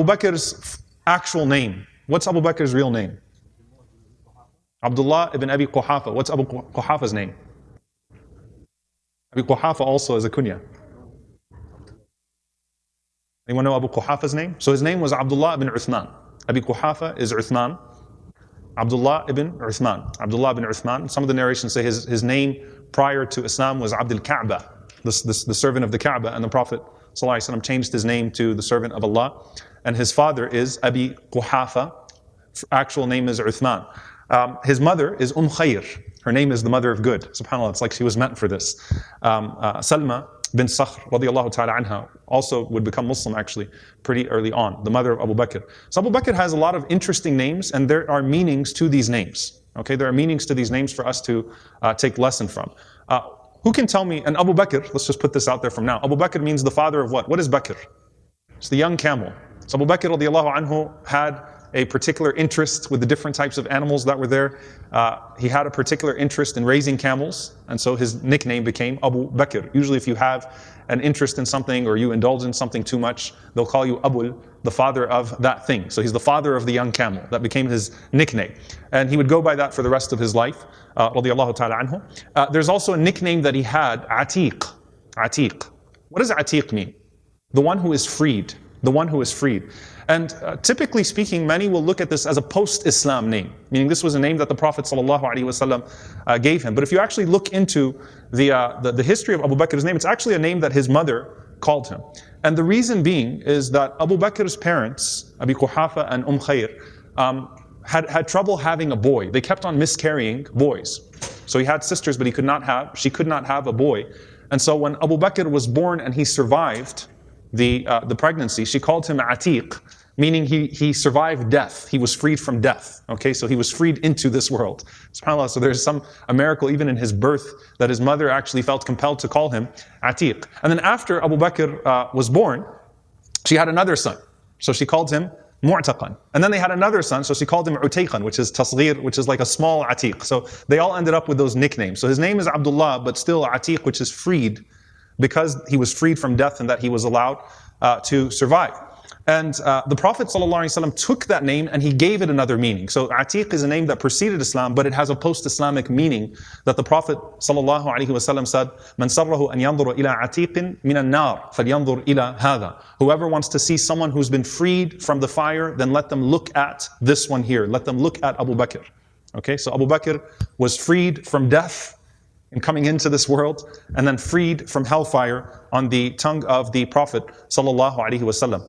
Abu Bakr's actual name. What's Abu Bakr's real name? Abdullah ibn Abi Quhafa. What's Abu Quhafa's name? Abi Quhafa also is a kunya. Anyone know Abu Quhafa's name? So his name was Abdullah ibn Uthman. Abi Quhafa is Uthman. Abdullah ibn Uthman. Abdullah ibn Uthman. Some of the narrations say his name prior to Islam was Abdul Ka'bah, the servant of the Ka'bah, and the Prophet ﷺ changed his name to the servant of Allah. And his father is Abi Quhafa. Actual name is Uthman. His mother is Khair. Her name is the mother of good. SubhanAllah, it's like she was meant for this. Salma bin Sakhr radiallahu ta'ala anha also would become Muslim actually pretty early on, the mother of Abu Bakr. So Abu Bakr has a lot of interesting names, and there are meanings to these names. Okay, there are meanings to these names for us to take lesson from. Who can tell me, and Abu Bakr, let's just put this out there from now. Abu Bakr means the father of what? What is Bakr? It's the young camel. So Abu Bakr radiallahu anhu had a particular interest with the different types of animals that were there. He had a particular interest in raising camels, and so his nickname became Abu Bakr. Usually if you have an interest in something or you indulge in something too much, they'll call you Abul, the father of that thing. So he's the father of the young camel. That became his nickname. And he would go by that for the rest of his life, radiyallahu ta'ala anhu. There's also a nickname that he had, Atiq. Atiq. What does Atiq mean? The one who is freed. The one who is freed. And typically speaking, many will look at this as a post-Islam name, meaning this was a name that the Prophet ﷺ gave him. But if you actually look into the history of Abu Bakr's name, it's actually a name that his mother called him. And the reason being is that Abu Bakr's parents, Abi Quhafa and Khair, had trouble having a boy. They kept on miscarrying boys. So he had sisters, but she could not have a boy. And so when Abu Bakr was born and he survived the pregnancy, she called him Atiq, meaning he survived death. He was freed from death. Okay, so he was freed into this world. SubhanAllah, so there's a miracle even in his birth that his mother actually felt compelled to call him Atiq. And then after Abu Bakr was born, she had another son. So she called him Mu'taqan. And then they had another son, so she called him Utayqan, which is tasghir, which is like a small Atiq. So they all ended up with those nicknames. So his name is Abdullah, but still Atiq, which is freed, because he was freed from death and that he was allowed to survive. And the Prophet ﷺ took that name and he gave it another meaning. So Atiq is a name that preceded Islam, but it has a post-Islamic meaning that the Prophet ﷺ said, "Man sarrahu an yanzura ila atiqin min an-nar, falyanzur ila hadha." Whoever wants to see someone who's been freed from the fire, then let them look at this one here. Let them look at Abu Bakr. Okay, so Abu Bakr was freed from death in coming into this world, and then freed from hellfire on the tongue of the Prophet ﷺ.